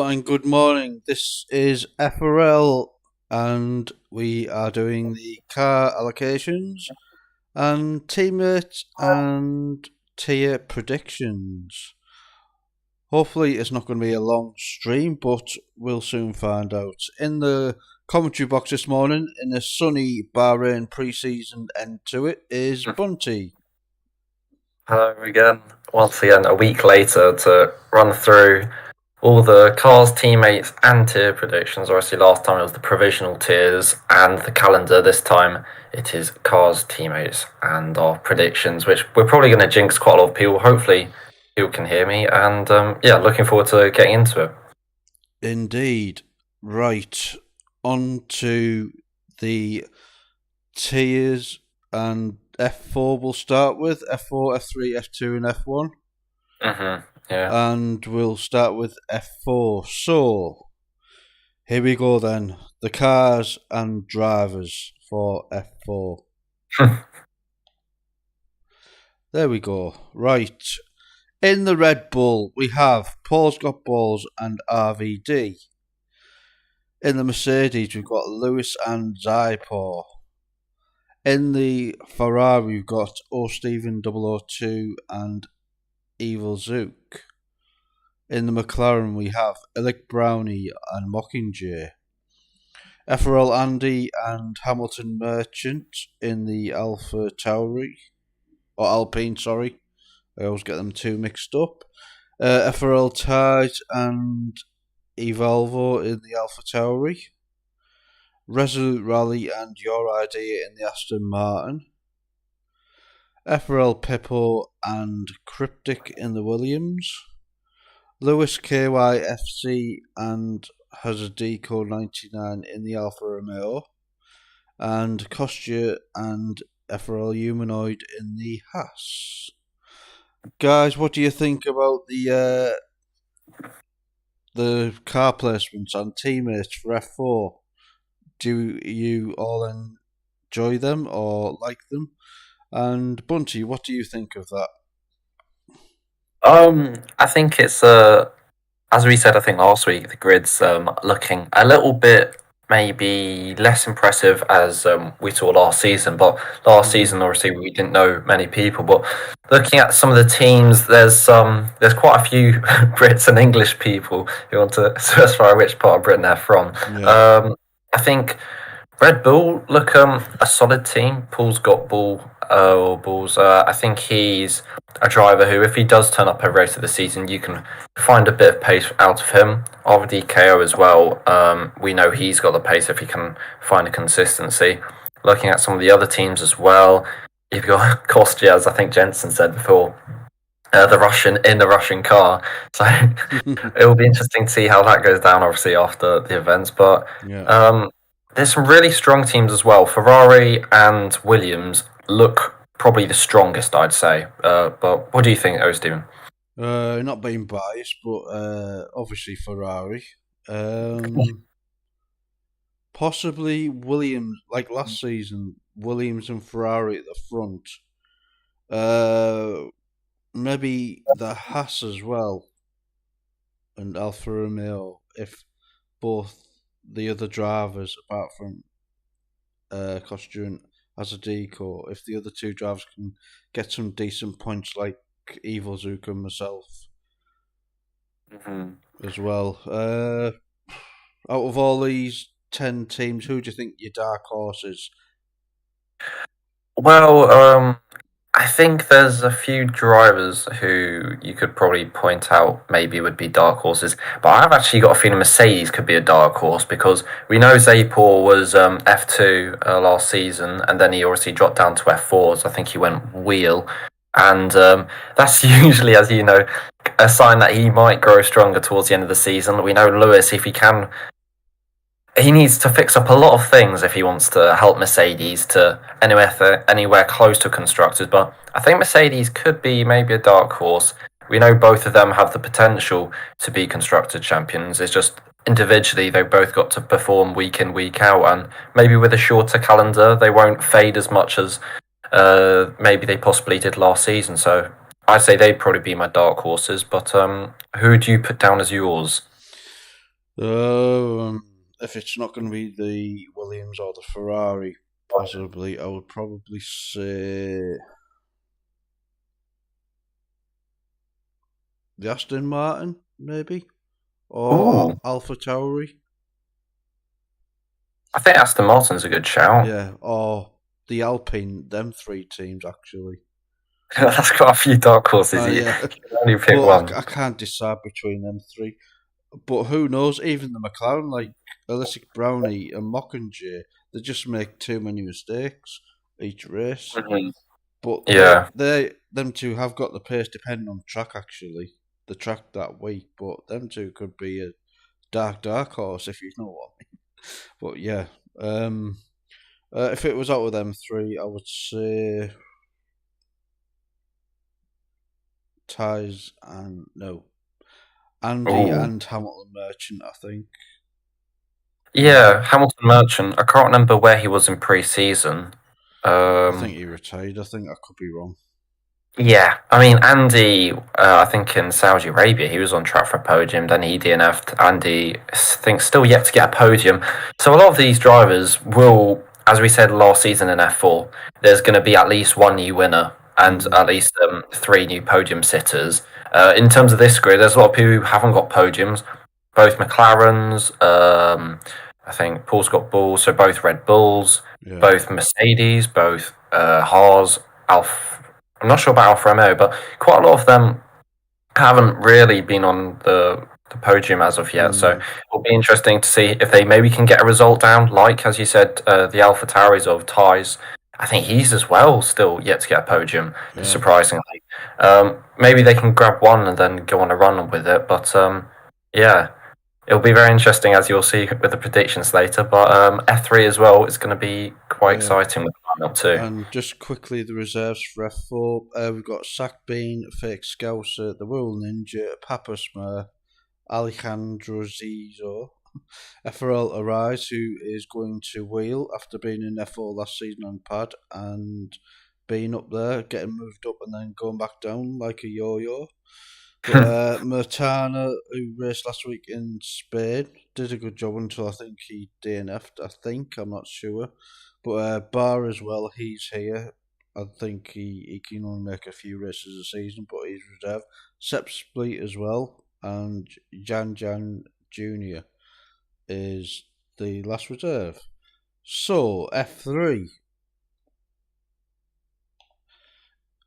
and good morning. This is FRL, and we are doing the car allocations and teammate and tier predictions. Hopefully, it's not going to be a long stream, but we'll soon find out. In the commentary box this morning, in a sunny Bahrain pre-season end to it, is Bunty. Hello again. Once again, a week later to run through all the cars, teammates, and tier predictions. Obviously, last time it was the provisional tiers and the calendar. This time it is cars, teammates, and our predictions, which we're probably going to jinx quite a lot of people. Hopefully, people can hear me. And looking forward to getting into it. Indeed. Right. On to the tiers, and F4 we'll start with. F4, F3, F2, and F1. Yeah. And we'll start with F4. So, here we go then. The cars and drivers for F4. There we go. Right. In the Red Bull, we have Paul's Got Balls and RVD. In the Mercedes, we've got Lewis and Zypor. In the Ferrari, we've got O Steven 002 and Evil Zook. In the McLaren, we have Illick Brownie and Mockingjay. FRL Andy and Hamilton Merchant in the Alpha Tauri. Or Alpine, sorry. I always get them two mixed up. FRL Tide and Evolvo in the Alpha Tauri. Resolute Rally and Your Idea in the Aston Martin. FRL Pippo and Cryptic in the Williams. Lewis KYFC and Hazardiko 99 in the Alfa Romeo. And Kostya and FRL Humanoid in the Haas. Guys, what do you think about the car placements and teammates for F4? Do you all enjoy them or like them? And Bunty, what do you think of that? I think it's as we said, I think last week, the grid's looking a little bit maybe less impressive as we saw last season. But last season, obviously, we didn't know many people. But looking at some of the teams, there's quite a few Brits and English people who want to specify which part of Britain they're from. Yeah. I think Red Bull look a solid team. Paul's got balls. I think he's a driver who, if he does turn up every race of the season, you can find a bit of pace out of him. RVD KO as well. We know he's got the pace if he can find a consistency. Looking at some of the other teams as well, you've got Kostya, as I think Jensen said before, the Russian car. So it will be interesting to see how that goes down, obviously, after the events. But there's some really strong teams as well. Ferrari and Williams look probably the strongest, I'd say. But what do you think, Steven? Not being biased, but obviously Ferrari. Possibly Williams, like last season, Williams and Ferrari at the front. Maybe the Haas as well, and Alfa Romeo, if both the other drivers, apart from Kostya as a deco, if the other two drivers can get some decent points like Evil Zook and myself as well. Out of all these 10 teams, who do you think your dark horse is? Well, I think there's a few drivers who you could probably point out maybe would be dark horses, but I've actually got a feeling Mercedes could be a dark horse because we know Zypor was F2 last season, and then he obviously dropped down to F4, so I think he went wheel, and that's usually, as you know, a sign that he might grow stronger towards the end of the season. We know Lewis, if he needs to fix up a lot of things if he wants to help Mercedes to anywhere close to constructors. But I think Mercedes could be maybe a dark horse. We know both of them have the potential to be constructor champions. It's just individually they've both got to perform week in, week out, and maybe with a shorter calendar they won't fade as much as maybe they possibly did last season. So I'd say they'd probably be my dark horses. But who do you put down as yours? If it's not going to be the Williams or the Ferrari, possibly, I would probably say the Aston Martin, maybe, or Ooh, Alpha Tauri. I think Aston Martin's a good shout. Yeah, or the Alpine. Them three teams actually. That's got a few dark horses. Oh You yeah, can only pick but one. I can't decide between them three. But who knows? Even the McLaren, like Elisik Brownie and Mockingjay, they just make too many mistakes each race. Mhm. But Yeah. them two have got the pace depending on track actually, the track that week. But them two could be a dark horse if you know what I mean. But yeah, if it was out of them three, I would say Ties and no Andy Ooh. and Hamilton Merchant. I think. Yeah, Hamilton Merchant. I can't remember where he was in pre-season. I think Um, he retired. I think I could be wrong. yeah, I mean Andy. I think in Saudi Arabia he was on track for a podium. Then he DNF'd. Andy, I think, still yet to get a podium. So a lot of these drivers will, as we said last season in F4, there's going to be at least one new winner and Mm, at least three new podium sitters. In terms of this grid, there's a lot of people who haven't got podiums. Both McLarens. I think Paul's got Bulls, so both Red Bulls, yeah, both Mercedes, both Haas, Alfa. I'm not sure about Alfa Romeo, but quite a lot of them haven't really been on the podium as of yet. So mm, it'll be interesting to see if they maybe can get a result down, like, as you said, the Alpha Tauris of Ties. I think he's as well still yet to get a podium, yeah, surprisingly. Maybe they can grab one and then go on a run with it. But yeah, it'll be very interesting, as you'll see with the predictions later. But F3 as well is going to be quite yeah. exciting with the lineup too. And just quickly, the reserves for F4. We've got Sackbean, Fake Scouser, the Wool Ninja, Papa Smurf, Alejandro Zizo, FRL Arise, who is going to wheel after being in F4 last season on pad and being up there, getting moved up and then going back down like a yo-yo. But Mertana, who raced last week in Spain, did a good job until I think he DNF'd. I think, I'm not sure. But Barr as well, he's here. I think he can only make a few races a season, but he's reserved. Sep Split as well, and Jan Jr. is the last reserve. So, F3.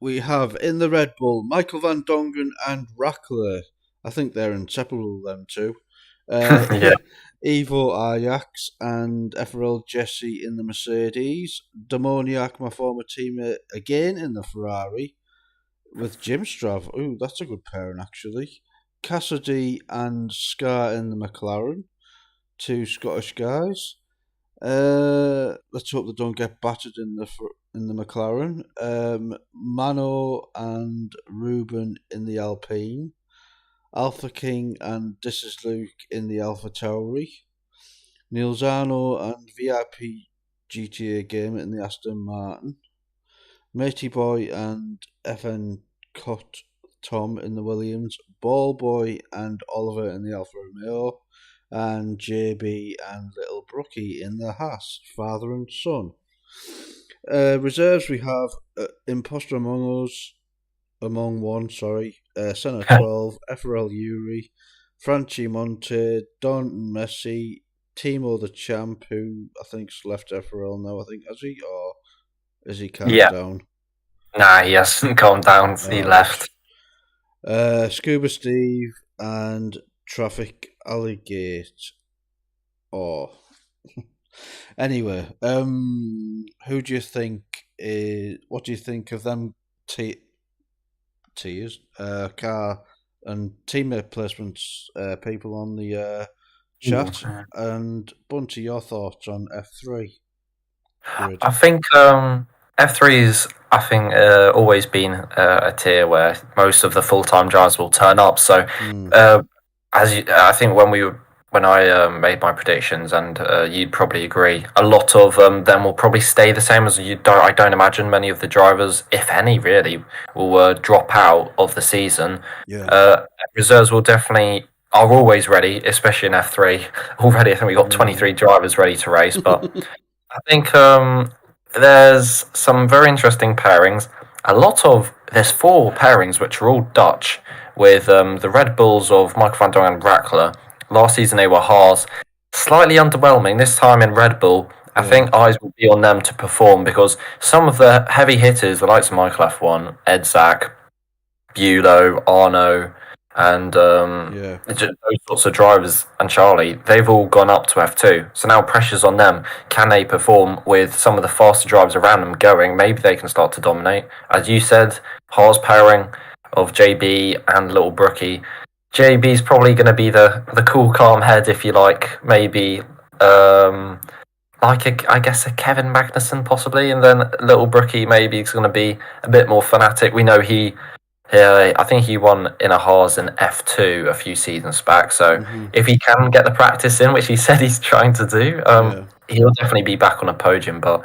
We have in the Red Bull Michael Van Dongen and Rackler. I think they're inseparable, them two. Uh, Yeah. Evo Ajax and FRL Jesse in the Mercedes. Demoniac, my former teammate, again in the Ferrari with Jim Strav. Ooh, that's a good pairing, actually. Cassidy and Scar in the McLaren. Two Scottish guys. Let's hope they don't get battered in the McLaren. Mano and Ruben in the Alpine. Alpha King and This Is Luke in the Alpha Tauri. Nilzano and VIP GTA Game in the Aston Martin. Matey Boy and FN Cut Tom in the Williams. Ball Boy and Oliver in the Alfa Romeo. And JB and Little Brookie in the Haas, father and son. Reserves we have Imposter Among One, sorry, Senna 12, FRL Yuri, Franchi Monte, Don Messi, Timo the Champ, who I think's left FRL now, I think, has he? Or is he calmed Yeah. down? Nah, he hasn't calmed down. He Alright. left. Scuba Steve and Traffic Alligate. Oh. Anyway, who do you think is? What do you think of them tiers, car and teammate placements? People on the chat and Bunty, your thoughts on F3 grid? I think F3's always been a tier where most of the full time drivers will turn up. So Hmm. I think when I made my predictions, and you'd probably agree, a lot of them will probably stay the same. As you don't, I don't imagine many of the drivers, if any, really, will drop out of the season. Yeah. Reserves will definitely are always ready, especially in F3. Already, I think we got 23 drivers ready to race, but I think there's some very interesting pairings. There's 4 pairings which are all Dutch with the Red Bulls of Michael van Dongen and Rackler. Last season they were Haas. Slightly underwhelming. This time in Red Bull, I think eyes will be on them to perform because some of the heavy hitters, the likes of Michael F1, Ed Zach, Bulow, Arno, and those sorts of drivers, and Charlie, they've all gone up to F2. So now pressure's on them. Can they perform with some of the faster drivers around them going? Maybe they can start to dominate. As you said, Haas pairing of JB and Little Brookie. JB's probably going to be the cool, calm head, if you like. Maybe I guess a Kevin Magnussen possibly, and then Little Brookie maybe is going to be a bit more fanatic. We know I think he won in a Haas in F2 a few seasons back. So if he can get the practice in, which he said he's trying to do, he'll definitely be back on a podium. But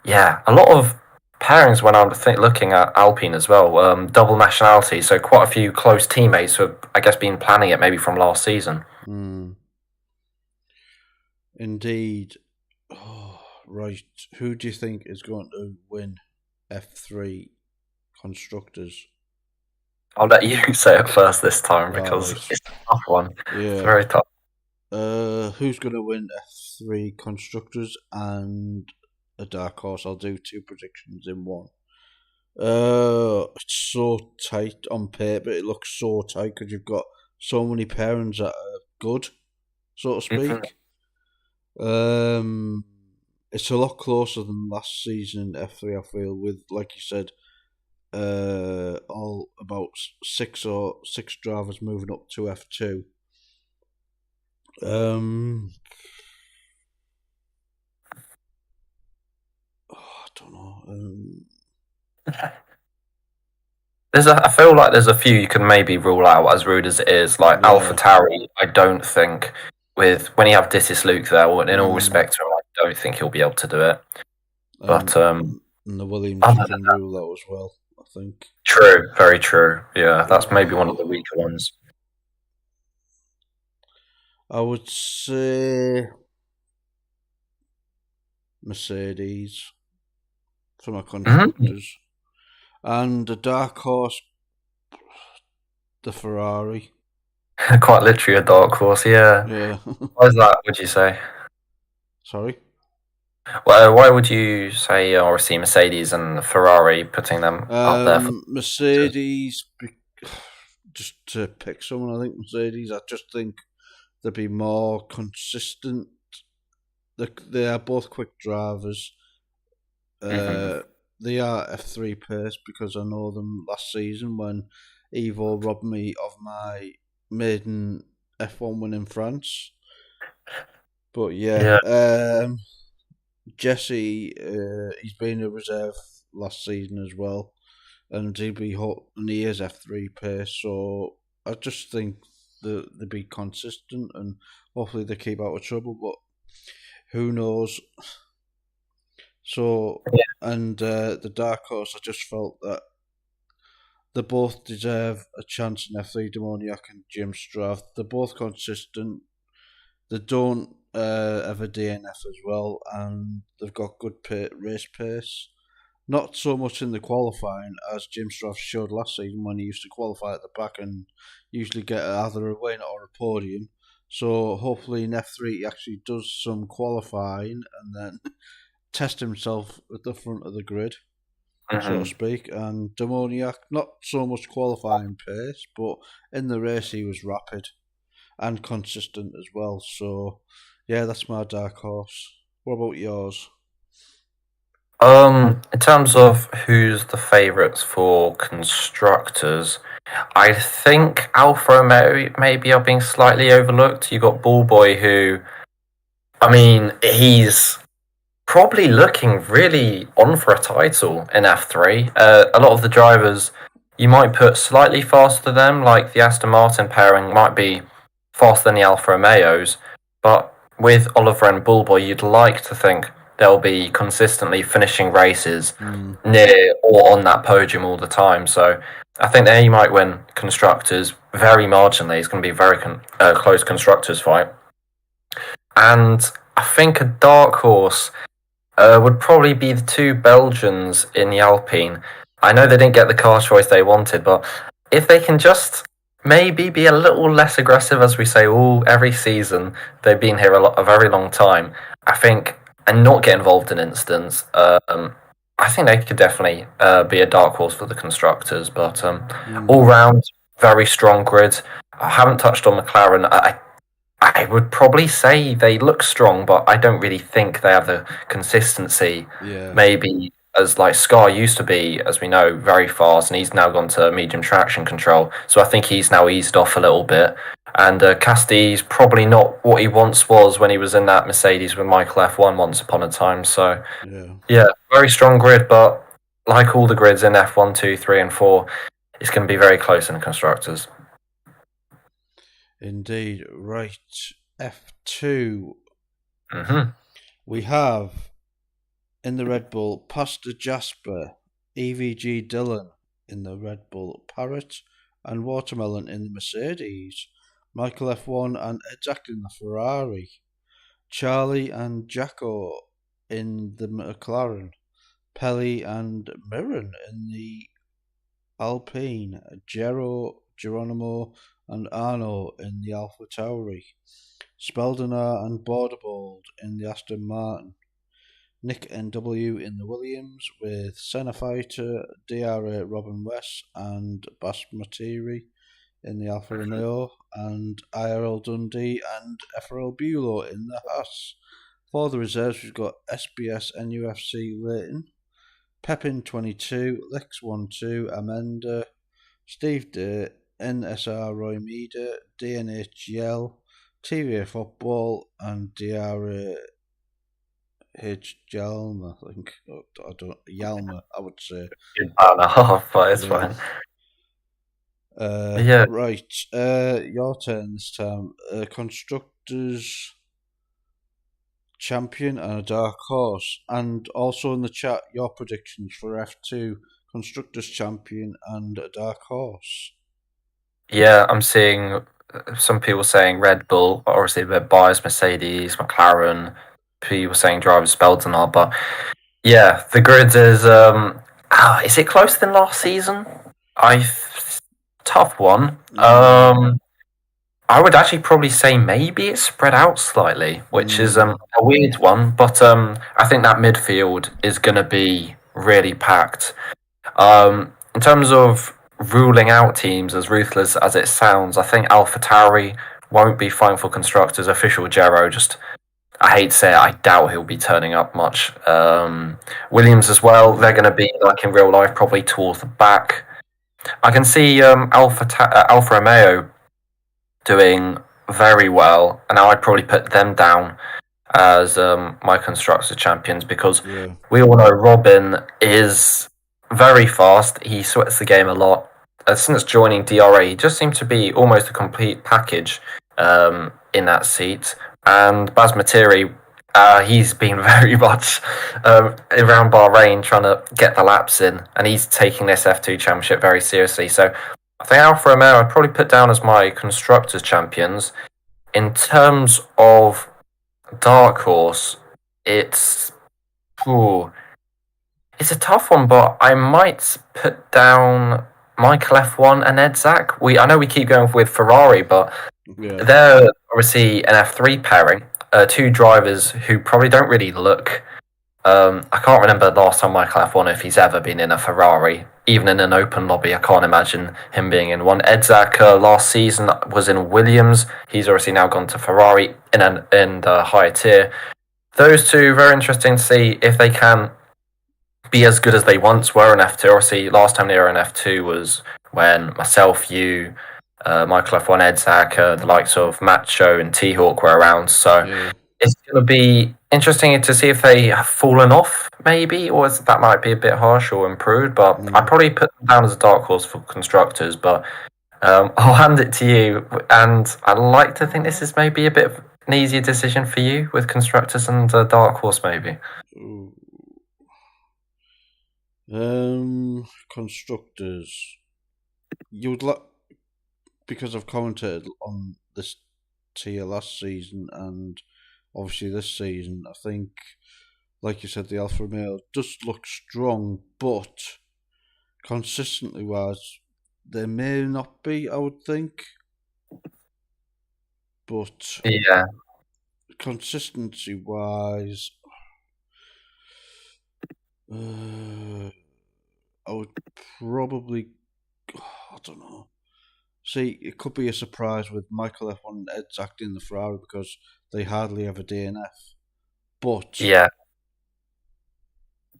yeah, a lot of pairings when I'm looking at Alpine as well. Double nationality, so quite a few close teammates who have, I guess, been planning it maybe from last season. Indeed. Oh, right. Who do you think is going to win F3 Constructors? I'll let you say it first this time because it's a tough one. Yeah. It's very tough. Who's going to win F3 Constructors and a dark horse? I'll do 2 predictions in one. It's so tight on paper. It looks so tight because you've got so many pairings that are good, so to speak. It's a lot closer than last season in F3, I feel, with, like you said, all about 6 drivers moving up to F2. I don't know. I feel like there's a few you can maybe rule out, as rude as it is. Like AlphaTauri, I don't think, when you have Dissis Luke there, in all respect to him, I don't think he'll be able to do it. But and the Williams you can rule out as well, I think. True, very true. Yeah, that's maybe one of the weaker ones. I would say Mercedes for my constructors. And the dark horse, the Ferrari. Quite literally a dark horse, yeah. Why is that, would you say? Sorry? Well, why would you say or see Mercedes and Ferrari putting them up there? Mercedes, just to pick someone, I think Mercedes, I just think they'll be more consistent. They are both quick drivers. They are F3 pace because I know them last season when Evo robbed me of my maiden F1 win in France. But Jesse, he's been a reserve last season as well, and he is F3 pace. So I just think they'll be consistent and hopefully they keep out of trouble. But who knows? So, and the dark horse, I just felt that they both deserve a chance in F3, Demoniac and Jim Strath. They're both consistent. They don't ever DNF as well, and they've got good race pace. Not so much in the qualifying as Jim Strath showed last season when he used to qualify at the back and usually get either a win or a podium. So hopefully in F3 he actually does some qualifying and then test himself at the front of the grid, so to speak. And Demoniac, not so much qualifying pace, but in the race he was rapid and consistent as well. So, yeah, that's my dark horse. What about yours? In terms of who's the favourites for constructors, I think Alfa Romeo maybe are being slightly overlooked. You got Ballboy, who, I mean, he's probably looking really on for a title in F3. A lot of the drivers you might put slightly faster than them, like the Aston Martin pairing might be faster than the Alfa Romeos, but with Oliver and Ballboy, you'd like to think they'll be consistently finishing races near or on that podium all the time. So I think they might win constructors very marginally. It's going to be a very close constructors fight. And I think a dark horse would probably be the two Belgians in the Alpine. I know they didn't get the car choice they wanted, but if they can just maybe be a little less aggressive, as we say all every season, they've been here a very long time. I think, and not get involved in incidents. I think they could definitely be a dark horse for the constructors. But all round, very strong grid. I haven't touched on McLaren. I would probably say they look strong, but I don't really think they have the consistency. Maybe as like Scar used to be, as we know, very fast, and he's now gone to medium traction control. So I think he's now eased off a little bit. And Casti's probably not what he once was when he was in that Mercedes with Michael F1 once upon a time. So yeah, very strong grid, but like all the grids in F1, 2, 3, and 4, it's going to be very close in the constructors. Indeed. Right. F2. Mm-hmm. We have in the Red Bull Pastor Jasper, EVG Dylan in the Red Bull Parrot, and Watermelon in the Mercedes, Michael F1 and Edzak in the Ferrari, Charlie and Jacko in the McLaren, Pelly and Mirren in the Alpine, Geronimo and Arno in the Alpha Tauri, Speldenar and Borderbold in the Aston Martin, Nick NW in the Williams with Senna Fighter, DRA Robin West and Basmatiri in the Alfa Romeo, and IRL Dundee and FRL Bulow in the Haas. For the reserves, we've got SBS NUFC Leighton, Pepin 22, Lex12, Amanda, Steve Day, NSR Roy Meader, DNHL, TVA Football, and DRA H. Jalma, I think. Yalma, I would say. Hour and a half, but it's fine. Right. Your turn this time. Constructors champion and a dark horse. And also in the chat, your predictions for F2, constructors champion and a dark horse. Yeah, I'm seeing some people saying Red Bull, obviously they're biased, Mercedes, McLaren, people saying drivers Speldenar, but yeah, the grid is it closer than last season? Tough one. I would actually probably say maybe it's spread out slightly, which is a weird one, but I think that midfield is going to be really packed. In terms of ruling out teams, as ruthless as it sounds, I think AlphaTauri won't be fine for constructors. Official Gero, I hate to say it, I doubt he'll be turning up much. Williams as well, they're going to be, like in real life, probably towards the back. I can see Alfa Romeo doing very well, and now I'd probably put them down as my constructor champions, because we all know Robin is very fast. He sweats the game a lot. Since joining DRA, he just seemed to be almost a complete package in that seat. And Basmatiri, he's been very much around Bahrain trying to get the laps in, and he's taking this F2 championship very seriously. So I think Alfa Romeo I'd probably put down as my constructors champions. In terms of dark horse, it's a tough one, but I might put down Michael F1 and Edzak. I know we keep going with Ferrari, but they're obviously an F3 pairing. Two drivers who probably don't really look. I can't remember the last time Michael F1, if he's ever been in a Ferrari, even in an open lobby. I can't imagine him being in one. Edzak last season was in Williams. He's obviously now gone to Ferrari in the higher tier. Those two, very interesting to see if they can be as good as they once were in F2. Obviously, last time they were in F2 was when myself, you, Michael F1, Edzak, the likes of Macho and T-Hawk were around. So it's going to be interesting to see if they have fallen off, maybe, or that might be a bit harsh, or improved. But I'd probably put them down as a dark horse for constructors. But I'll hand it to you. And I'd like to think this is maybe a bit of an easier decision for you with constructors and dark horse maybe? Constructors. You'd like, because I've commented on this tier last season and obviously this season. I think, like you said, the Alfa Romeo does look strong, but consistently wise, they may not be. I would think, but Yeah, consistency wise, I would probably. I don't know. See, it could be a surprise with Michael F1 exacting the Ferrari because they hardly ever DNF. But yeah,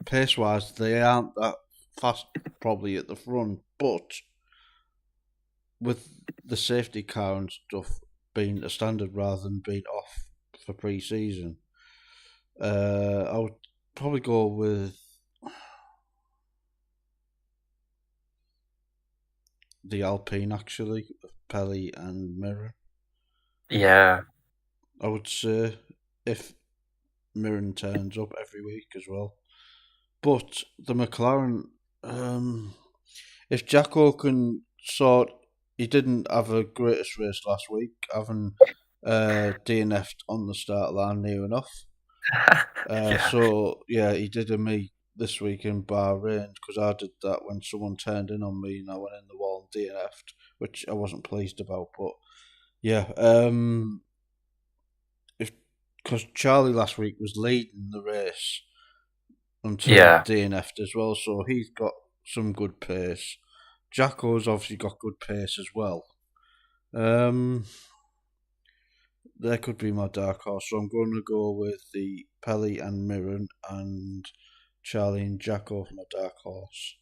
pace wise, they aren't that fast probably at the front. But with the safety car and stuff being a standard rather than being off for pre season, I would probably go with the Alpine actually, Pelly and Mirren. yeah, I would say if Mirren turns up every week as well. But the McLaren, if Jacko can sort, he didn't have a greatest race last week, having DNF'd on the start line near enough. yeah, So yeah, he did a me this week in Bahrain because I did that when someone turned in on me and I went in the wall and DNF'd, which I wasn't pleased about. But yeah, if because Charlie last week was leading the race until he yeah. DNF'd as well, so he's got some good pace. Jacko's obviously got good pace as well. Um, there could be my dark horse, so I'm going to go with the Pelly and Mirren and Charlie and Jacko for my dark horse.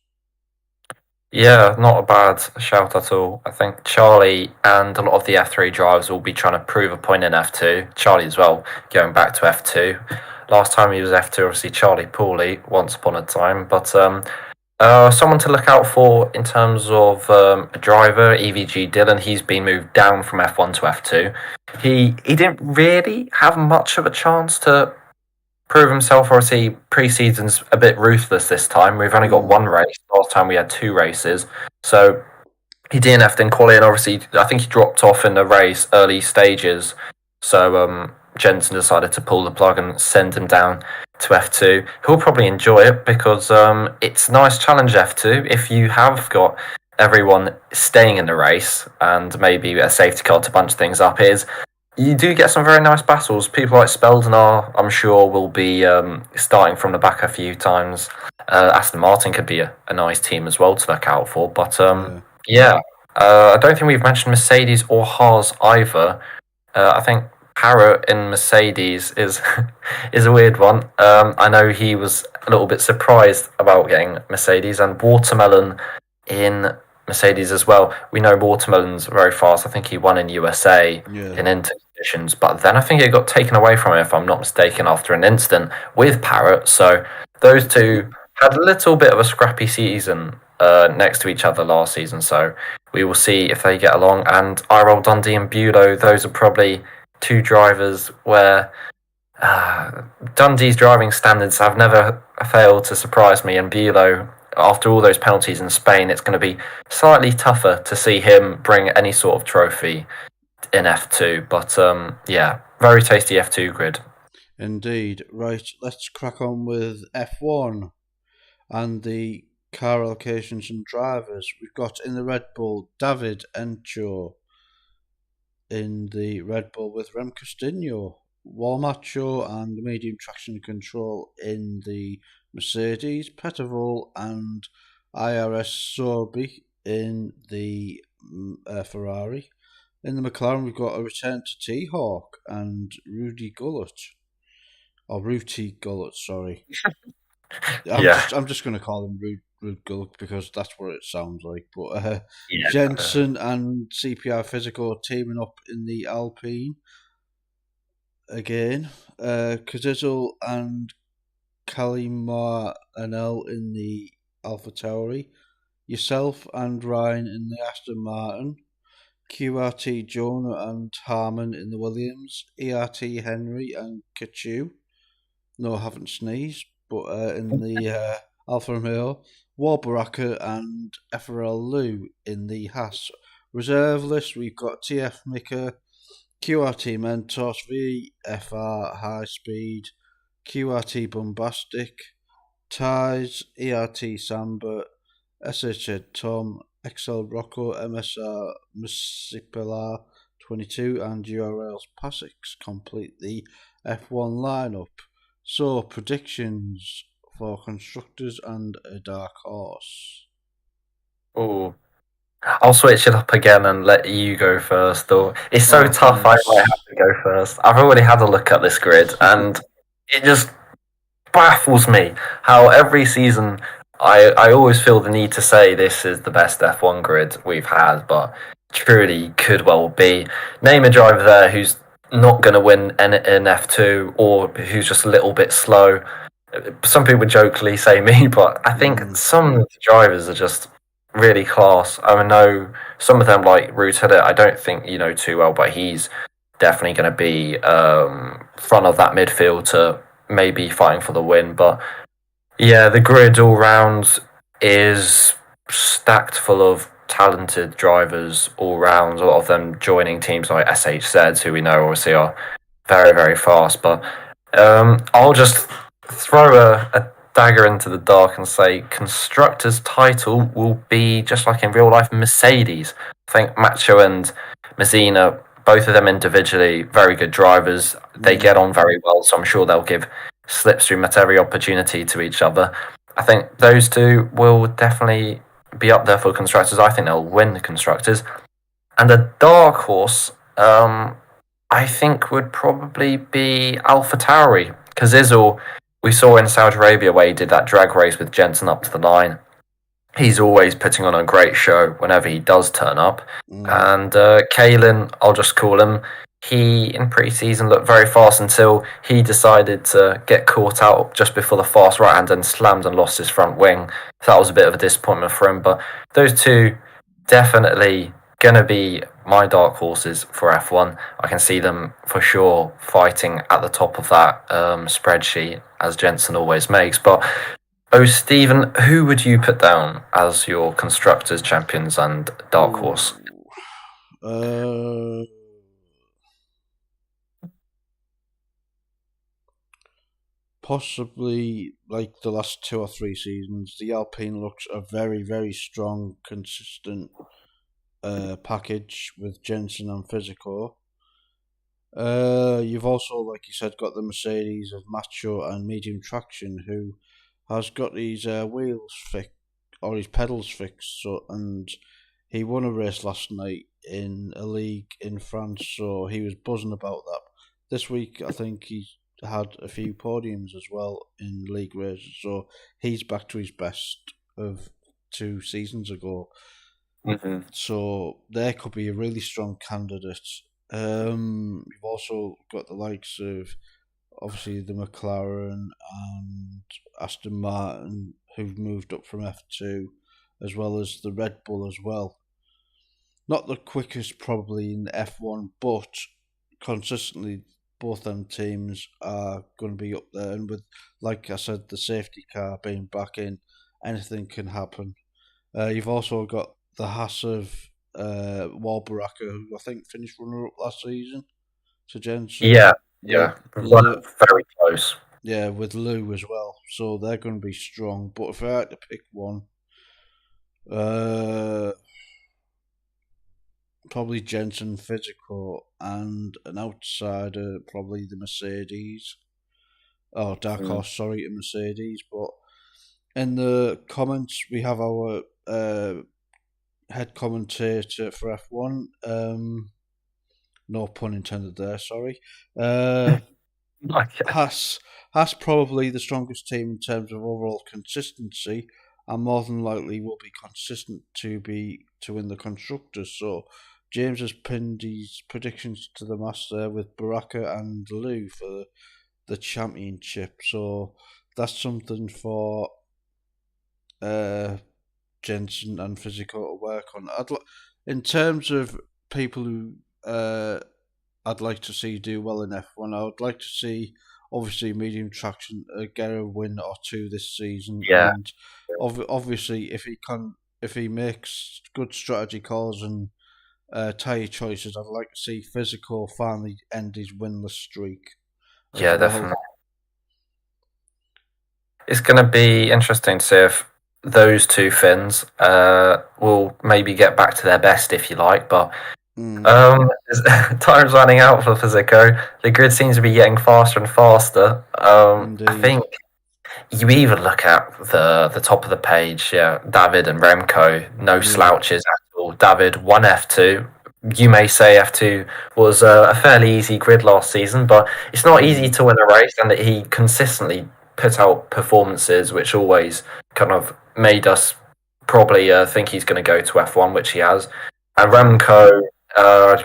Yeah, not a bad shout at all. I think Charlie and a lot of the F3 drivers will be trying to prove a point in F2. Charlie as well, going back to F2. Last time he was F2, obviously Charlie poorly, once upon a time. But someone to look out for in terms of a driver, EVG Dylan. He's been moved down from F1 to F2. He didn't really have much of a chance to prove himself. Obviously, pre-season's a bit ruthless this time. We've only got one race. Last time we had two races, so he DNF'd in quali, and obviously, I think he dropped off in the race early stages. So Jensen decided to pull the plug and send him down to F2. He'll probably enjoy it because it's a nice challenge F2 if you have got everyone staying in the race and maybe a safety car to bunch things up. Is you do get some very nice battles. People like Speldenar, I'm sure, will be starting from the back a few times. Aston Martin could be a nice team as well to look out for. But Yeah, yeah, I don't think we've mentioned Mercedes or Haas either. I think Parrot in Mercedes is is a weird one. I know he was a little bit surprised about getting Mercedes and Watermelon in Mercedes as well. We know Watermelon's very fast. I think he won in USA yeah, in inter conditions, but then I think it got taken away from him, if I'm not mistaken, after an incident with Parrot. So those two had a little bit of a scrappy season next to each other last season. So we will see if they get along. And Irol Dundee and Bulow, those are probably two drivers where Dundee's driving standards have never failed to surprise me, and Bulow, after all those penalties in Spain, it's going to be slightly tougher to see him bring any sort of trophy in F2. But yeah, very tasty F2 grid. indeed. Right, let's crack on with F1 and the car allocations and drivers. We've got in the Red Bull David Encho, in the Red Bull with Rem Castillo, Walmacho and medium traction control in the Mercedes, Pettervol and IRS Sorby in the Ferrari. In the McLaren, we've got a return to T-Hawk and Rudy Gullett. Or Ruti Gullett, sorry. Yeah, I'm just going to call him Rude Gullett because that's what it sounds like. But yeah, Jensen and CPR Physical teaming up in the Alpine again. Kazizel and Kalimar Anel in the Alpha Tauri. Yourself and Ryan in the Aston Martin. QRT Jonah and Harmon in the Williams, ERT Henry and Kachu. No, I haven't sneezed, but in the Alfa Romeo, War Baraka and FRL Lou in the Haas. Reserve list, we've got TF Mika, QRT Mentos, VFR High Speed, QRT Bombastic, Ties, ERT Samba, SH Tom, XL Rocco, MSR Musipila 22, and URL's Passix complete the F1 lineup. So, predictions for constructors and a dark horse. Oh, I'll switch it up again and let you go first. Though it's so tough, I Thanks. might have to go first. I've already had a look at this grid, and it just baffles me how every season I always feel the need to say this is the best F1 grid we've had, but truly could well be. Name a driver there who's not going to win in F2 or who's just a little bit slow. Some people jokingly say me, but I think some of the drivers are just really class. I know some of them, like Root Hitter, I don't think you know too well, but he's definitely going to be front of that midfield to maybe fighting for the win. But yeah, the grid all round is stacked full of talented drivers all round. A lot of them joining teams like SHZ, who we know obviously are very, very fast. But I'll just throw a dagger into the dark and say constructors' title will be just like in real life Mercedes. I think Macho and Mazzina, both of them individually, very good drivers. They get on very well, so I'm sure they'll give Slipstream at every opportunity to each other. I think those two will definitely be up there for constructors. I think they'll win the constructors. And a dark horse, I think would probably be Alpha Tauri. Because Izzle, we saw in Saudi Arabia where he did that drag race with Jensen up to the line. He's always putting on a great show whenever he does turn up. And Kalen, I'll just call him, he in pre-season looked very fast until he decided to get caught out just before the fast right hand and slammed and lost his front wing. So that was a bit of a disappointment for him. But those two definitely going to be my dark horses for F1. I can see them for sure fighting at the top of that spreadsheet, as Jensen always makes. But oh, Stephen, who would you put down as your constructors, champions, and dark horse? Possibly like the last 2 or 3 seasons, the Alpine looks a very, very strong, consistent package with Jensen and Physico. You've also, like you said, got the Mercedes of Macho and Medium Traction, who has got his wheels fixed or his pedals fixed. So, and he won a race last night in a league in France, so he was buzzing about that. This week, I think he's had a few podiums as well in league races, so he's back to his best of 2 seasons ago. Mm-hmm. So there could be a really strong candidate. You've also got the likes of obviously the McLaren and Aston Martin who've moved up from F2, as well as the Red Bull as well. Not the quickest probably in F1, but consistently both them teams are going to be up there. And with, like I said, the safety car being back in, anything can happen. You've also got the Haas of Walbaraka, who I think finished runner-up last season to Jensen. Yeah, very close. Yeah, with Lou as well. So they're going to be strong. But if I had to pick one, probably Jensen Physical, and an outsider, probably the Mercedes. Oh, Dark Horse, sorry, to Mercedes. But in the comments, we have our head commentator for F1. No pun intended there, sorry. Haas probably the strongest team in terms of overall consistency, and more than likely will be consistent to win the constructors. So James has pinned his predictions to the master with Baraka and Lou for the championship. So that's something for Jensen and Physical to work on. In terms of people who I'd like to see do well in F1. I would like to see, obviously, medium traction get a win or two this season, Yeah, and obviously, if he makes good strategy calls and tyre choices, I'd like to see Physical finally end his winless streak as yeah, well. definitely. It's going to be interesting to see if those two Finns will maybe get back to their best, if you like. But Mm, time's running out for Physico. The grid seems to be getting faster and faster. I indeed. think you even look at the top of the page, yeah, David and Remco, no Yeah. slouches at all. David won F2. You may say F2 was a fairly easy grid last season, but it's not easy Mm, to win a race, and that he consistently put out performances which always kind of made us probably think he's going to go to F1, which he has. And yeah. Remco,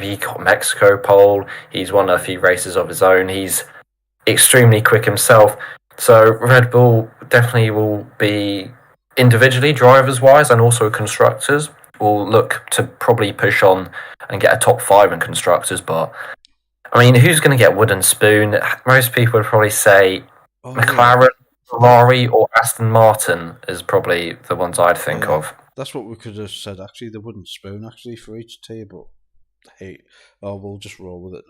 he got Mexico pole. He's won a few races of his own. He's extremely quick himself. So Red Bull definitely will be individually, drivers wise, and also constructors will look to probably push on and get a top five in constructors. But I mean, who's going to get wooden spoon? Most people would probably say Oh yeah. McLaren, That Ferrari, or Aston Martin is probably the ones I'd think yeah. of. That's what we could have said. Actually, they wouldn't spoon actually for each table. Hey, oh, we'll just roll with it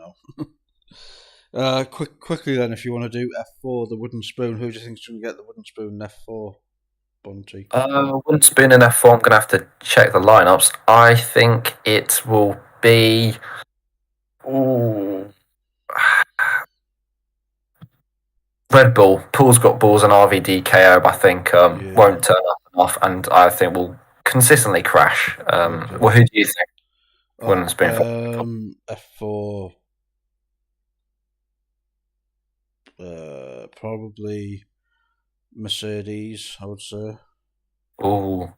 now. Quickly then, if you want to do F4, the wooden spoon. Who do you think's going to get the wooden spoon in F4? Bunty. Wooden spoon in F4. I'm going to have to check the lineups. I think it will be. Ooh. Red Bull, Paul's got balls, and RVD I think Yeah. won't turn up enough, and I think will consistently crash. Okay. Well, who do you think Oh, wouldn't spin for? F4. Probably Mercedes. I would say. Ooh,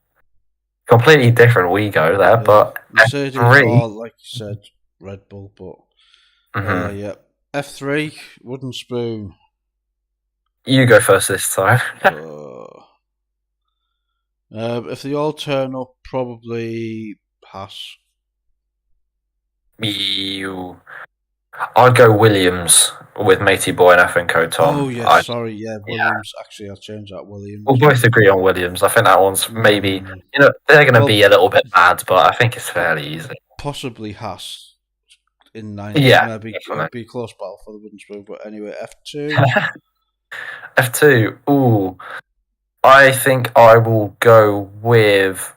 completely different we go there, Yeah, but Mercedes F3. or like you said, Red Bull. But Mm-hmm. yeah, F3 wooden spoon. You go first this time. Uh, if they all turn up, probably Haas. you, I'd go Williams with Matey Boy and F and Co Oh Tom. yes, I sorry, yeah, Yeah, Williams. Actually, I'll change that. we'll Williams. both agree on Williams. I think that one's maybe Mm, they're going to be well, a little bit bad, but I think it's fairly easy. possibly Haas in ninth. Yeah, Maybe definitely. be a close battle for the wooden spoon. But anyway, F2. F2. Ooh, I think I will go with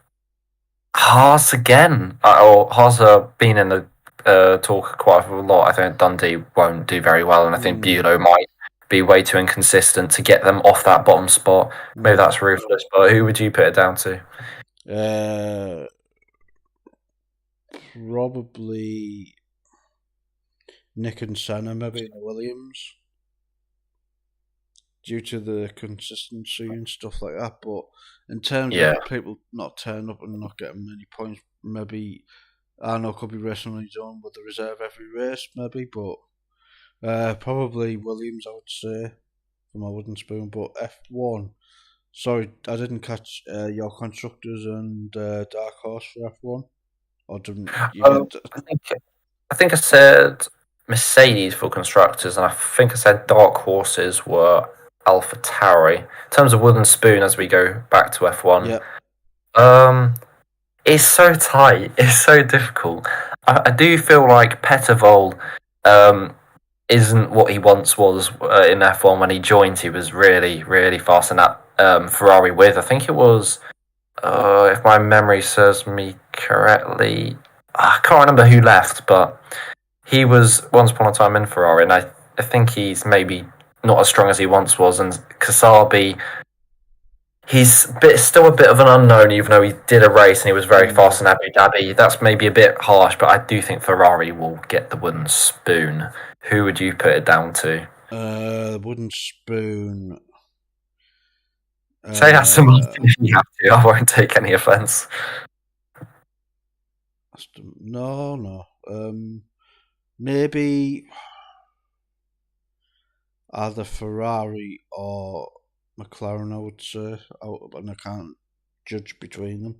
Haas again. Or Haas have been in the talk quite a lot. I think Dundee won't do very well, and I think Mm, Bulow might be way too inconsistent to get them off that bottom spot. Maybe yeah. that's ruthless, but who would you put it down to? Uh, Probably Nick and Senna, maybe in the Williams, due to the consistency and stuff like that. But in terms Yeah. of people not turning up and not getting many points, maybe Arno could be racing on his own with the reserve every race, maybe. But probably Williams, I would say, for my wooden spoon. But F1. Sorry, I didn't catch your constructors and dark horse for F1. Or didn't you Um, get? I think I think I said Mercedes for constructors, and I think I said dark horses were Alpha Tauri. In terms of wooden spoon, as we go back to F1, Yeah. um, it's so tight. It's so difficult. I do feel like Pettervol um, isn't what he once was in F1 when he joined. He was really, really fast in that Ferrari with. I think it was, if my memory serves me correctly, I can't remember who left, but he was once upon a time in Ferrari, and I think he's maybe not as strong as he once was. And Kasabi, still a bit of an unknown, even though he did a race and he was very Mm. fast in Abu Dhabi. That's maybe a bit harsh, but I do think Ferrari will get the wooden spoon. Who would you put it down to? Wooden spoon. Say Aston Martin Uh, if you have to. I won't take any offence. no, no. Maybe either Ferrari or McLaren. I would say, and I can't judge between them.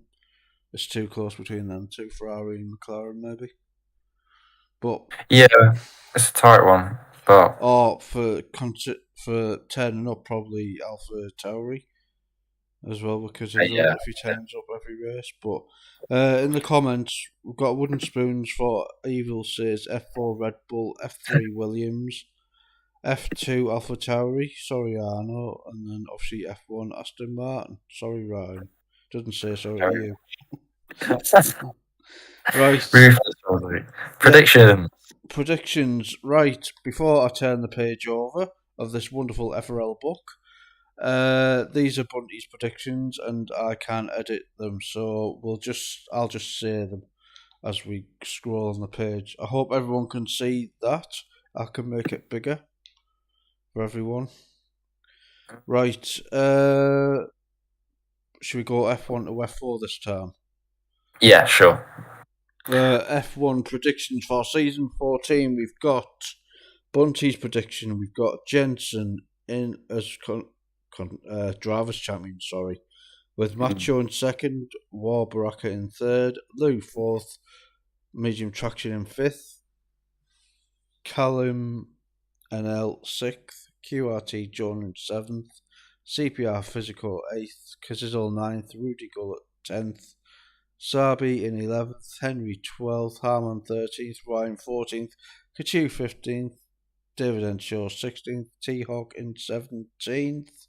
It's too close between them two, Ferrari and McLaren, maybe. But Yeah, it's a tight one, but or for turning up, probably Alpha Tauri as well, because he's done yeah. it if he turns up every race. But in the comments, we've got wooden spoons for Evil says F4 Red Bull, F3 Williams, F2 Alpha Tauri, sorry Arno, and then obviously F1 Aston Martin. Sorry Ryan. Doesn't say sorry to you. Right. Ruthless, probably. Yeah. Prediction. Predictions. Right. Before I turn the page over of this wonderful FRL book, these are Bunty's predictions, and I can't edit them, so I'll just say them as we scroll on the page. I hope everyone can see that. I can make it bigger for everyone. Right. Should we go F1 to F4 this time? Yeah, sure. F1 predictions for season 14. We've got Bunty's prediction. We've got Jensen in as drivers champion. Sorry, with Macho in second, War Baraka in third, Lou fourth, medium traction in fifth, Callum NL sixth, QRT John in seventh, CPR Physical eighth, Kazizol ninth, Rudy Gull at 10th, Sabi in 11th, Henry 12th, Harman 13th, Ryan 14th, Kachu 15th, David Enshaw 16th, T-Hawk in 17th,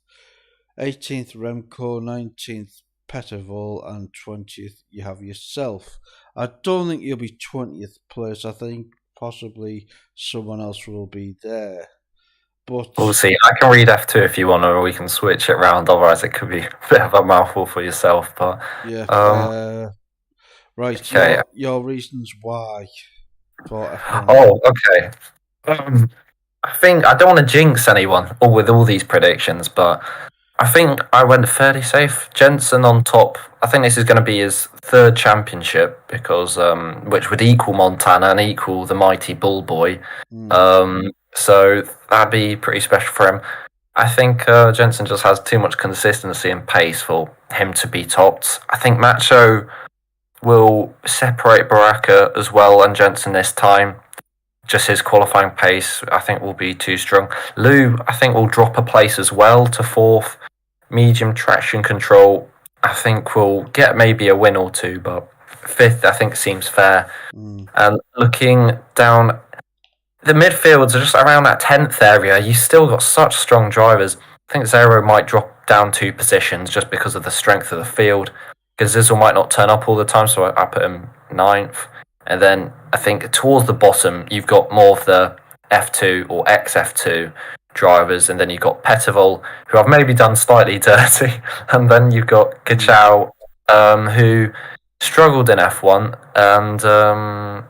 18th Remco, 19th Pettervall, and 20th you have yourself. I don't think you'll be 20th place. I think possibly someone else will be there. But We'll see. I can read F2 if you want, or we can switch it round. Otherwise, it could be a bit of a mouthful for yourself. But yeah, right. okay. Your reasons why for F1. Oh, okay. I think I don't want to jinx anyone with all these predictions, but I think I went fairly safe. Jensen on top. I think this is going to be his third championship because which would equal Montana and equal the mighty Bull Boy. So that'd be pretty special for him. I think Jensen just has too much consistency and pace for him to be topped. I think Macho will separate Baraka as well and Jensen this time. Just his qualifying pace, I think, will be too strong. Lou, I think, will drop a place as well to fourth. Medium traction control, I think, will get maybe a win or two, but fifth, I think, seems fair. And looking down, the midfields are just around that 10th area. You still got such strong drivers. I think Zero might drop down 2 positions just because of the strength of the field. Because Zizzle might not turn up all the time, so I put him 9th. And then I think towards the bottom, you've got more of the F2 or XF2 drivers, and then you've got Pettervall, who I've maybe done slightly dirty, and then you've got Kachau, who struggled in F1, and then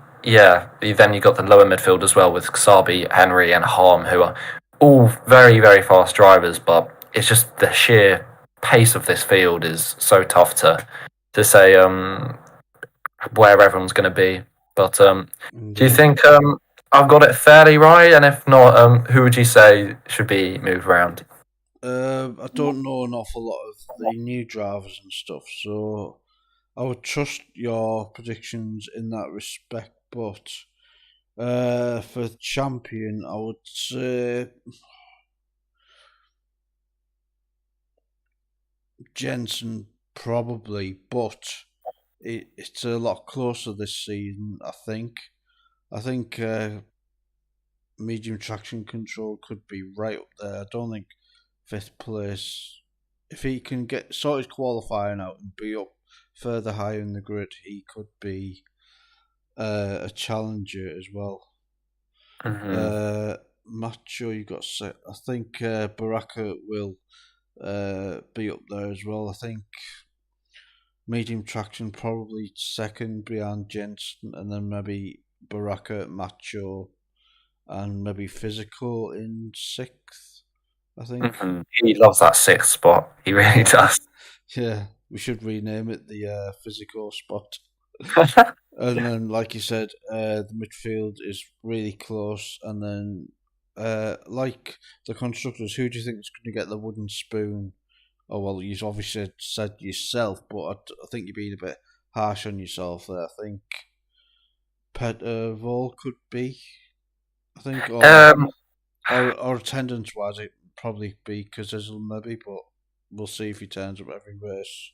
you've got the lower midfield as well with Sabi, Henry, and Harm, who are all very, very fast drivers, but it's just the sheer pace of this field is so tough to say where everyone's going to be. But do you think I've got it fairly right? And if not, who would you say should be moved around? I don't know an awful lot of the new drivers and stuff, so I would trust your predictions in that respect. But for champion, I would say Jensen probably, but it's a lot closer this season. I think medium traction control could be right up there. I don't think fifth place. If he can sort his qualifying out and be up further higher in the grid, he could be a challenger as well. Macho, you got set. I think Baraka will be up there as well. I think medium traction probably second behind Jensen, and then maybe Baraka, Macho, and maybe physical in sixth. I think he loves that 6th spot. He really does. Yeah, we should rename it the physical spot. And then, like you said, the midfield is really close. And then, like the constructors, who do you think is going to get the wooden spoon? Oh, well, you've obviously said yourself, but I think you're being a bit harsh on yourself there. I think Vol could be, I think, Um, or attendance wise, it would probably be Cazzizzle maybe, but we'll see if he turns up every race.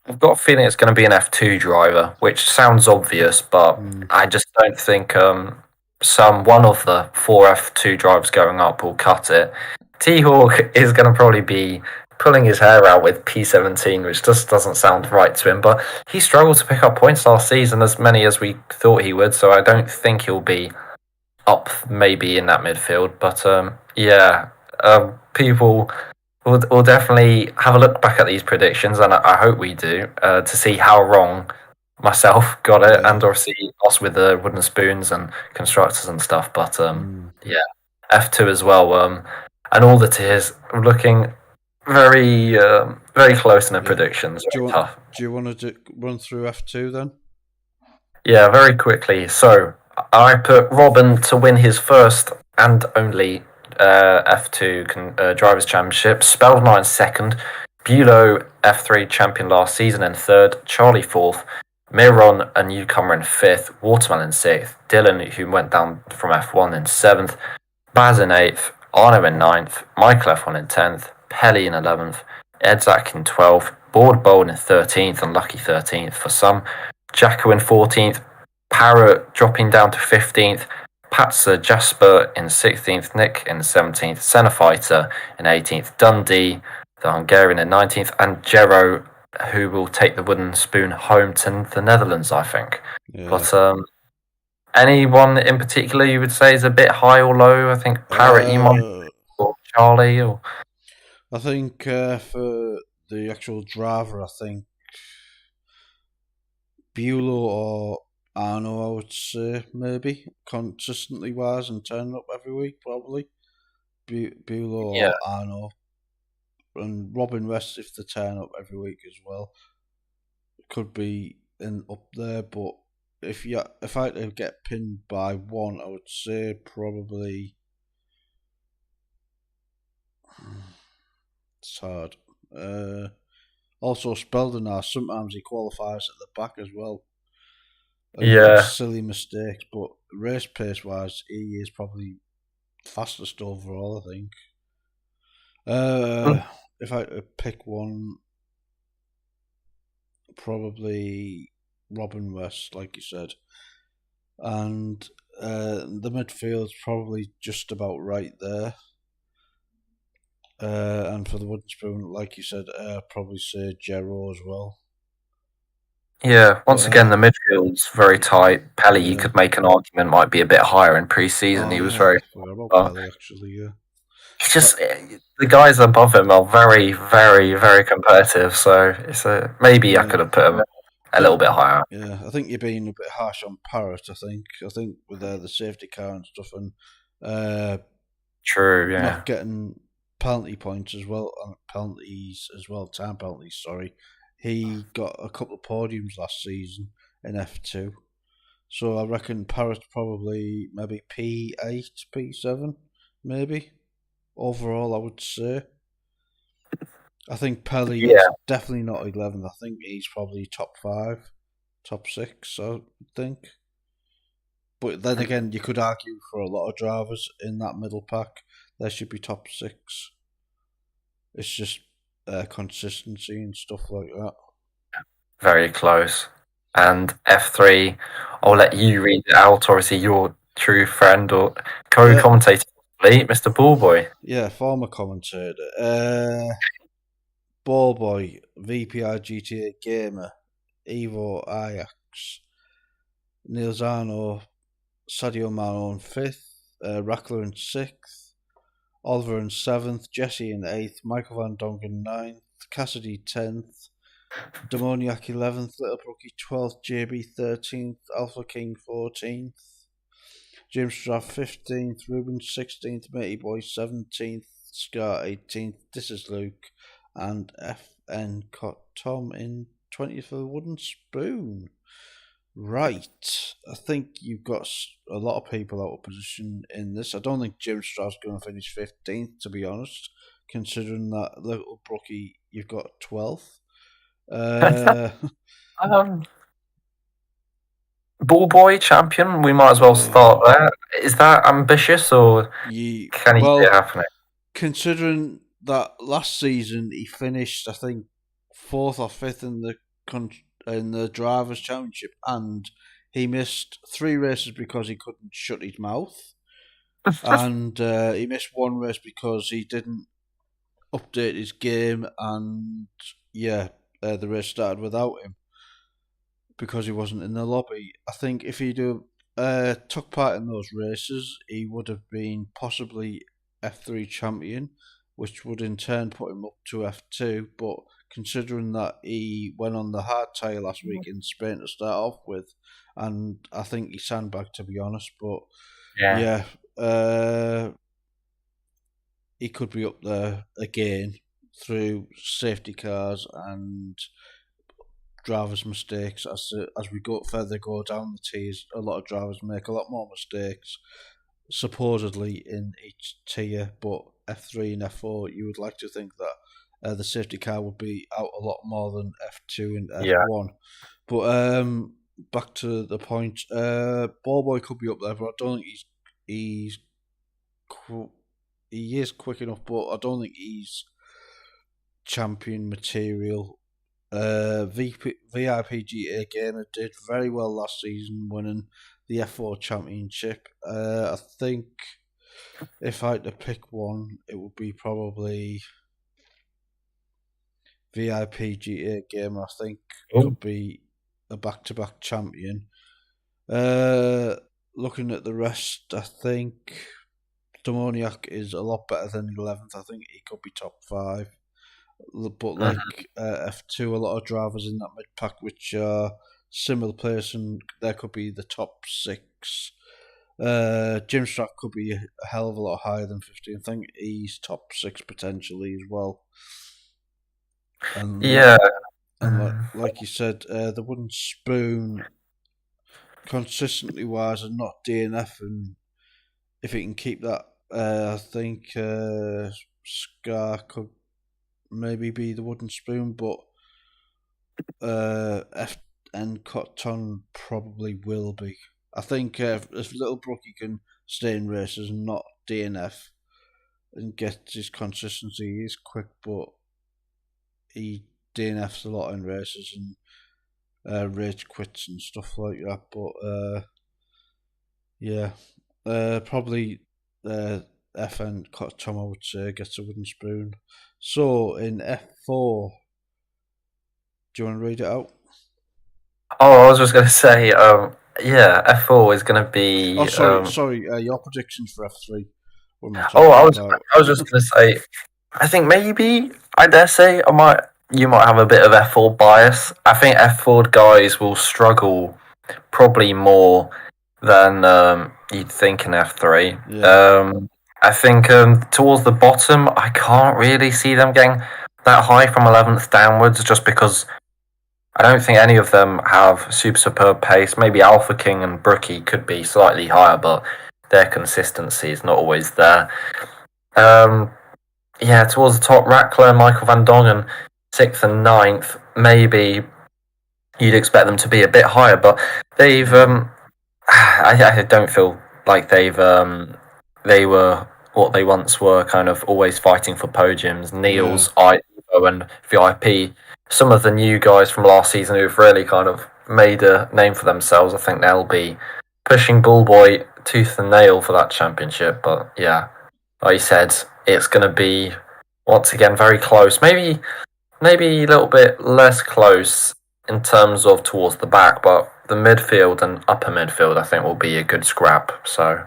I've got a feeling it's going to be an F2 driver, which sounds obvious, but I just don't think one of the four F2 drivers going up will cut it. T Hawk is going to probably be pulling his hair out with P17, which just doesn't sound right to him. But he struggled to pick up points last season, as many as we thought he would, so I don't think he'll be up maybe in that midfield. But yeah, people we'll definitely have a look back at these predictions, and I hope we do, to see how wrong myself got it, Yeah. and obviously us with the wooden spoons and constructors and stuff. But yeah, F2 as well, and all the tiers looking very close in the predictions. Very tough. Do you want to run through F2 then? Yeah, very quickly. So I put Robin to win his first and only F2 Drivers' Championship. Spellnine second. Bulow F3 champion last season in third. Charlie fourth. Miron, a newcomer, in fifth. Watermelon sixth. Dylan, who went down from F1, in seventh. Baz in eighth. Arno in ninth. Michael F1 in 10th. Pelly in 11th. Edzak in 12th. Board Bowl in 13th, and lucky 13th for some. Jacko in 14th, Parrot dropping down to 15th, Patzer Jasper in 16th, Nick in 17th, Fighter in 18th, Dundee, the Hungarian, in 19th, and Jero, who will take the wooden spoon home to the Netherlands, I think. Yeah. But anyone in particular you would say is a bit high or low? I think Parrot, you might, or Charlie, or I think for the actual driver, I think Bulow or Arno, I would say, maybe, consistently wise and turning up every week, probably. Bulow or Arno. And Robin West, if they turn up every week as well, could be up there. But if I had to get pinned by one, I would say probably it's hard. Also, Speldenar, sometimes he qualifies at the back as well. And makes silly mistakes, but race pace wise, he is probably fastest overall, I think. If I had to pick one, probably Robin West, like you said. And the midfield's probably just about right there. And for the wooden spoon, like you said, probably say Gero as well. Yeah, once again, the midfield's very tight. Pelly, you could make an argument, might be a bit higher in pre-season. He was very. Forgot about Pelly, actually, yeah. He's just the guys above him are very competitive. So it's maybe I could have put him a little bit higher. Yeah, I think you're being a bit harsh on Parrot. I think with the safety car and stuff, and true, yeah, not getting penalty points as well, time penalties. Sorry, he got a couple of podiums last season in F2, so I reckon Parrot's probably maybe P8, P7, maybe. Overall, I would say. I think Pelly is definitely not 11th. I think he's probably top 5, top 6, I think. But then again, you could argue for a lot of drivers in that middle pack, they should be top 6. It's just consistency and stuff like that. Very close. And F3, I'll let you read it out. Obviously, your true friend or co-commentator, Mr. Ballboy. Yeah, former commentator. Ballboy, VPI GTA Gamer, Evo Ajax, Niels Arno, Sadio Mano in 5th, Rackler in 6th, Oliver in 7th, Jesse in 8th, Michael Van Dongen 9th, Cassidy 10th, Demoniac 11th, Little Brookie 12th, JB 13th, Alpha King 14th, James Straff 15th, Ruben 16th, Matey Boy 17th, Scar 18th, This is Luke, and FN Cot Tom in 20th for the wooden spoon. Right, I think you've got a lot of people out of position in this. I don't think Jim Straff's going to finish 15th, to be honest, considering that Little Brookie you've got 12th. Ball boy champion. We might as well start there. Is that ambitious, or can he see it Well, happening? considering that last season he finished, I think, fourth or fifth in in the drivers' championship, and he missed 3 races because he couldn't shut his mouth, and he missed 1 race because he didn't update his game, and yeah, the race started without him because he wasn't in the lobby. I think if he'd took part in those races, he would have been possibly F3 champion, which would in turn put him up to F2. But considering that he went on the hard tyre last week in Spain to start off with, and I think he sandbagged, to be honest. But Yeah. yeah, he could be up there again through safety cars and drivers' mistakes. As we go down the T's, a lot of drivers make a lot more mistakes, supposedly in each tier. But F3 and F4, you would like to think that the safety car would be out a lot more than F2 and Yeah. F1. But back to the point, Ballboy could be up there, but I don't think he's he is quick enough, but I don't think he's champion material. VIP GA Gamer did very well last season, winning the F4 Championship. I think if I had to pick one, it would be probably VIP GA Gamer. I think could be a back-to-back champion. Looking at the rest, I think Demoniac is a lot better than 11th. I think he could be top 5. But like F2, a lot of drivers in that mid pack which are similar players, and there could be the top 6. Jim Strack could be a hell of a lot higher than 15. I think he's top 6 potentially as well. And Yeah. like you said, the wooden spoon, consistently wise, and not DNF, and if he can keep that, I think Scar could maybe be the wooden spoon, but F and Cotton probably will be. I think if Little Brookie can stay in races and not DNF and get his consistency, he's quick, but he DNFs a lot in races and rage quits and stuff like that. But yeah, probably FN Tom, I would say, gets a wooden spoon. So in F4, do you want to read it out? Oh, I was just going to say, yeah, F4 is going to be. Oh, sorry. Your predictions for F3. What am I Oh, talking about? I was just going to say, I think maybe I dare say you might have a bit of F4 bias. I think F4 guys will struggle probably more than you'd think in F3. Yeah. I think towards the bottom, I can't really see them getting that high from 11th downwards, just because I don't think any of them have super superb pace. Maybe Alpha King and Brookie could be slightly higher, but their consistency is not always there. Yeah, towards the top, Rackler and Michael Van Dongen, 6th and 9th. Maybe you'd expect them to be a bit higher, but they've. I don't feel like they were what they once were, kind of always fighting for podiums. Niels, Ivo, and VIP. Some of the new guys from last season who've really kind of made a name for themselves. I think they'll be pushing Bullboy tooth and nail for that championship. But yeah, like you said, it's going to be once again very close. Maybe a little bit less close in terms of towards the back, but the midfield and upper midfield, I think, will be a good scrap. So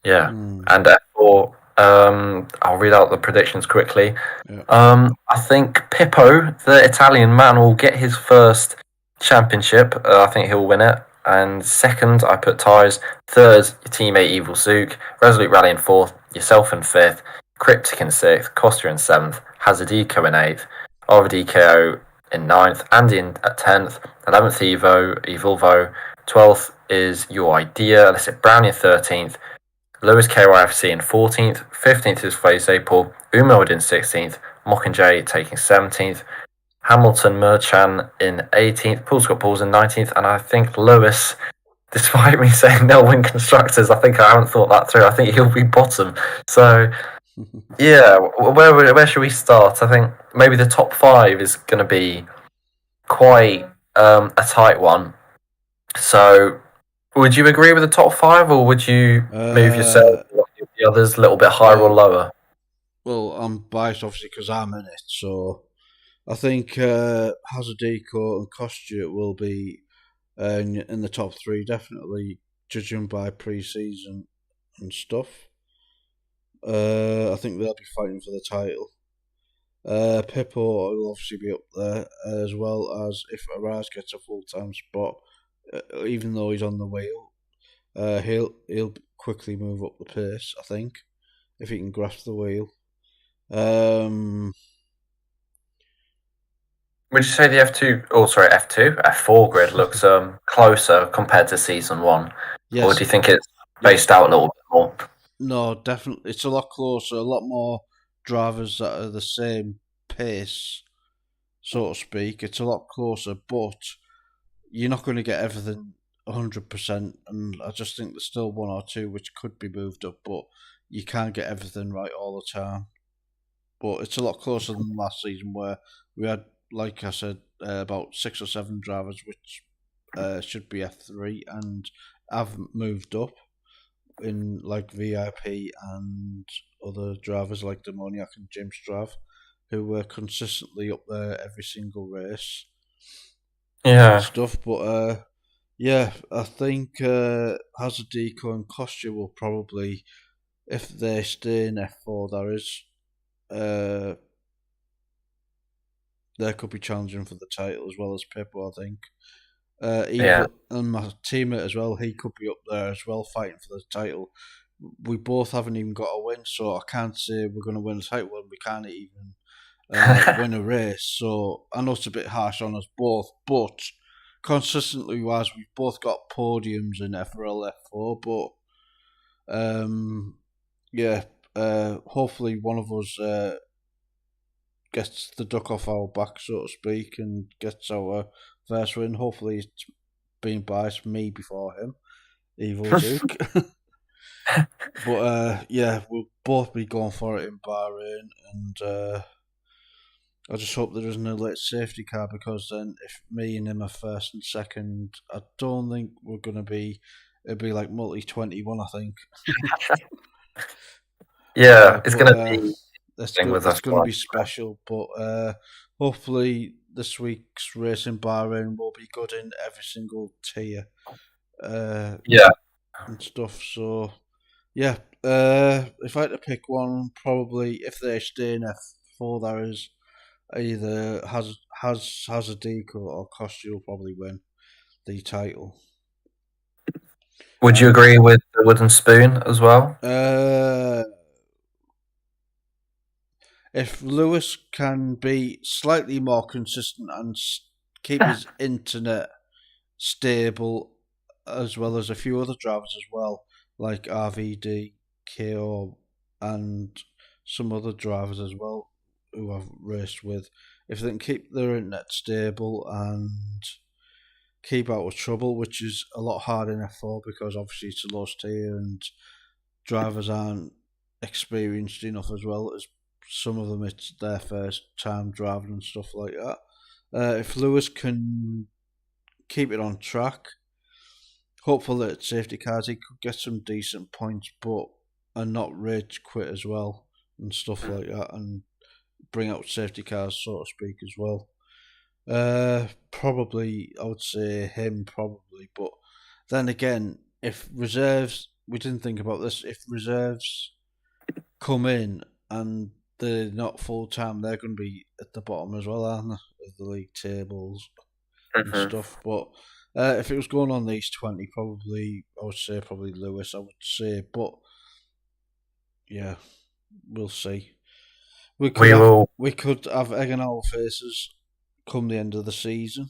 yeah, and therefore, I'll read out the predictions quickly. Yeah. I think Pippo, the Italian man, will get his first championship. I think he'll win it. And second, I put Tyres. Third, your teammate Evil Zook. Resolute Rally in fourth. Yourself in fifth. Cryptic in sixth. Costa in seventh. Hazard Eco in eighth. RDKO in ninth. Andy in 10th. 11th, Evolvo. 12th is Your Idea. Illicit Brownie in 13th. Lewis KYFC in 14th. 15th is Phase April. Umoid in 16th. Mockingjay taking 17th. Hamilton Merchan in 18th. Paul Scott Pauls in 19th. And I think Lewis despite me saying they'll win constructors, I think I haven't thought that through. I think he'll be bottom. So yeah, where should we start? I think maybe the top 5 is going to be quite a tight one. So would you agree with the top 5, or would you move yourself, the others, a little bit higher or lower? Well, I'm biased obviously because I'm in it, so I think Hazardiko and Kostya will be in the top 3, definitely, judging by pre-season and stuff. I think they'll be fighting for the title. Pippo will obviously be up there, as well as if Araz gets a full-time spot, even though he's on the wheel, he'll quickly move up the pace, I think, if he can grasp the wheel. Would you say the F4 grid looks closer compared to season 1? Yes. Or do you think it's spaced out a little bit more? No, definitely. It's a lot closer, a lot more drivers that are the same pace, so to speak. It's a lot closer, but you're not going to get everything 100%, and I just think there's still 1 or 2 which could be moved up, but you can't get everything right all the time. But it's a lot closer than last season, where we had, like I said, about 6 or 7 drivers which should be F3 and have moved up in like VIP and other drivers like Demoniac and Jim Strav, who were consistently up there every single race. Yeah. Stuff, but yeah, I think Hazardiko and Kostya will probably, if they stay in F4, they could be challenging for the title as well as Pippo, I think. And my teammate as well, he could be up there as well, fighting for the title. We both haven't even got a win, so I can't say we're going to win the title when we can't even win a race. So I know it's a bit harsh on us both, but consistently wise, we've both got podiums in FRL F4. But hopefully one of us gets the duck off our back, so to speak, and gets our first win. Hopefully it's being biased, me before him, Evil Duke. But we'll both be going for it in Bahrain, and I just hope there isn't a late safety car, because then if me and him are first and second, I don't think we're going to be. It'll be like multi-21, I think. Yeah, it's going to be. It's going to be special, but hopefully this week's race in Bahrain will be good in every single tier. And stuff. So yeah, if I had to pick one, probably if they stay in F4, there is either Hazardiko or Kostya will probably win the title. Would you agree with the wooden spoon as well? If Lewis can be slightly more consistent and keep his internet stable, as well as a few other drivers as well, like RVD, KO, and some other drivers as well who I've raced with, if they can keep their internet stable and keep out of trouble, which is a lot harder in F4 because obviously it's a low tier and drivers aren't experienced enough, as well as some of them it's their first time driving and stuff like that. If Lewis can keep it on track, hopeful that safety cars, he could get some decent points, but and not rage quit as well and stuff like that, and bring out safety cars, so to speak, as well. Probably, I would say him, probably, but then again, if reserves, we didn't think about this, if reserves come in and they're not full time, they're going to be at the bottom as well, aren't they, of the league tables and stuff. But if it was going on these 20, probably, I would say probably Lewis, I would say, but yeah, we'll see. We could have egg on our faces come the end of the season.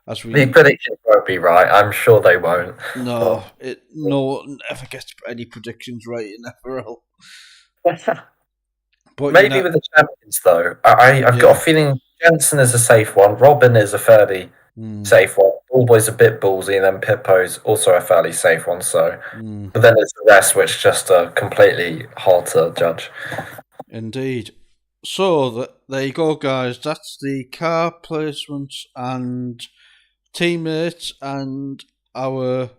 The predictions won't be right. I'm sure they won't. No, no one ever gets any predictions right in FRL. But maybe with the champions, though, I've got a feeling Jensen is a safe one. Robin is a fairly safe one. Ballboy's a bit ballsy, and then Pippo's also a fairly safe one. So, Mm, but then there's the rest, which just are completely hard to judge. indeed. So there you go, guys. That's the car placements and teammates and our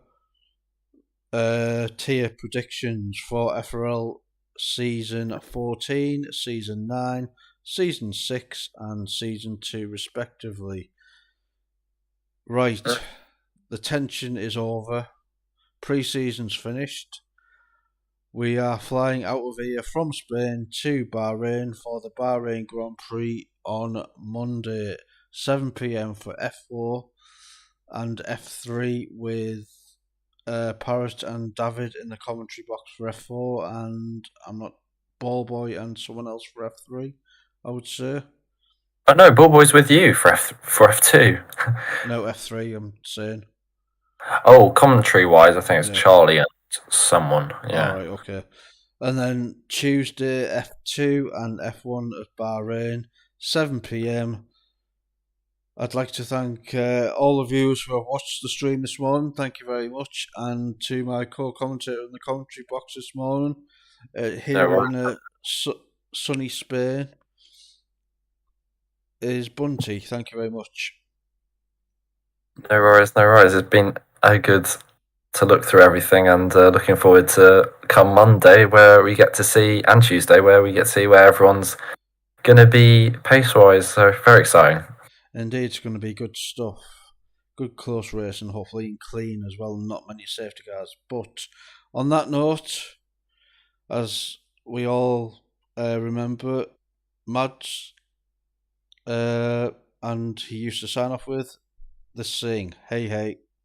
tier predictions for FRL season 14, season 9, season 6, and season 2, respectively. Right, the tension is over. Pre-season's finished. We are flying out of here from Spain to Bahrain for the Bahrain Grand Prix on Monday, 7 p.m. for F4 and F3 with Parrot and David in the commentary box for F4, and I'm not Ballboy and someone else for F3, I would say. Oh no, Ballboy's with you for F2. No, F3, I'm saying. Oh, commentary wise, I think it's Yeah. Charlie and someone. Yeah. Alright, okay. And then Tuesday, F2 and F1 at Bahrain, 7 p.m. I'd like to thank all of you who have watched the stream this morning. Thank you very much. And to my co-commentator in the commentary box this morning, here in sunny Spain, is Bunty. Thank you very much. No worries, no worries. It's been good to look through everything, and looking forward to come Monday where we get to see, and Tuesday where we get to see where everyone's going to be pace-wise. So very exciting. Indeed, it's going to be good stuff. Good close race and hopefully clean as well, not many safety cars. But on that note, as we all remember, Mads, and he used to sign off with the saying, hey, hey.